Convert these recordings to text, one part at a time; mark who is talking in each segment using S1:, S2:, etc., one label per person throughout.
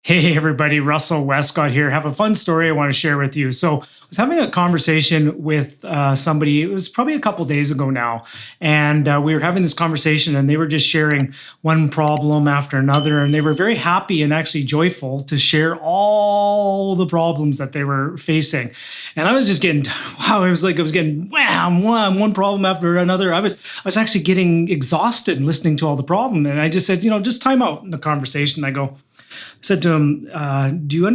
S1: Hey everybody, Russell Westcott here. Have a fun story I want to share with you. So I was having a conversation with somebody, it was probably a couple days ago now, and we were having this conversation and they were just sharing one problem after another, and they were very happy and actually joyful to share all the problems that they were facing. And I was just getting, wow, it was like I was getting wham, wham, one problem after another. I was actually getting exhausted listening to all the problem. And I just said, just time out in the conversation. I said to him, do you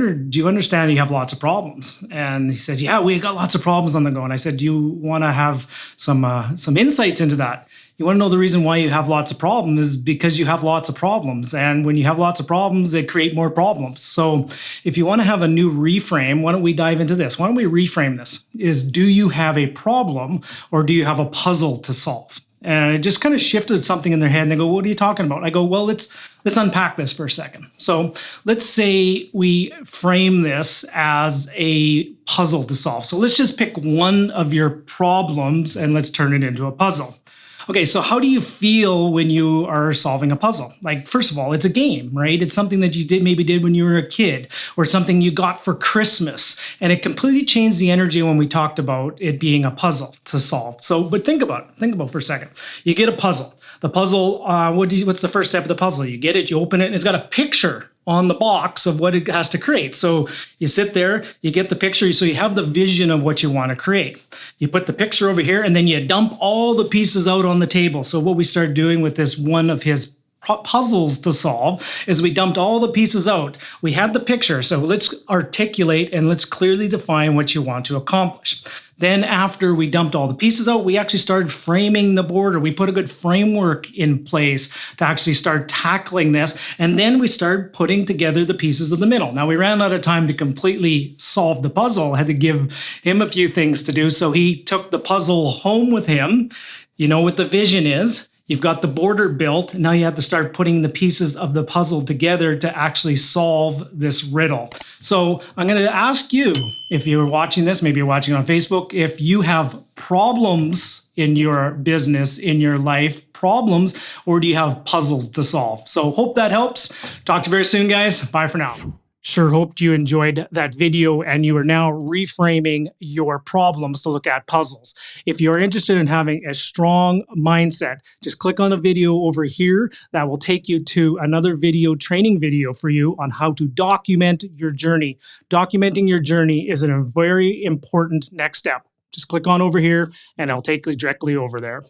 S1: understand you have lots of problems? And he said, yeah, we got lots of problems on the go. And I said, do you want to have some insights into that? You want to know the reason why you have lots of problems is because you have lots of problems. And when you have lots of problems, they create more problems. So if you want to have a new reframe, why don't we dive into this? Why don't we reframe this? Do you have a problem or do you have a puzzle to solve? And it just kind of shifted something in their head. And they go, what are you talking about? I go, well, let's unpack this for a second. So let's say we frame this as a puzzle to solve. So let's just pick one of your problems and let's turn it into a puzzle. Okay, so how do you feel when you are solving a puzzle? Like, first of all, it's a game, right? It's something that you maybe did when you were a kid, or something you got for Christmas. And it completely changed the energy when we talked about it being a puzzle to solve. So, but think about it for a second. You get a puzzle. The puzzle, what's the first step of the puzzle? You get it, you open it, and it's got a picture on the box of what it has to create. So you sit there, you get the picture, so you have the vision of what you want to create. You put the picture over here, and then you dump all the pieces out on the table. So what we started doing with this one of his puzzles to solve is we dumped all the pieces out. We had the picture, so let's articulate and let's clearly define what you want to accomplish. Then after we dumped all the pieces out, we actually started framing the border. We put a good framework in place to actually start tackling this. And then we started putting together the pieces of the middle. Now we ran out of time to completely solve the puzzle. I had to give him a few things to do. So he took the puzzle home with him. You know what the vision is. You've got the border built. Now you have to start putting the pieces of the puzzle together to actually solve this riddle. So I'm going to ask you, if you're watching this, maybe you're watching on Facebook, if you have problems in your business, in your life, problems, or do you have puzzles to solve? So hope that helps. Talk to you very soon, guys. Bye for now. Sure hoped you enjoyed that video and you are now reframing your problems to look at puzzles. If you're interested in having a strong mindset, just click on the video over here. That will take you to another training video for you on how to document your journey. Documenting your journey is a very important next step. Just click on over here and I'll take you directly over there.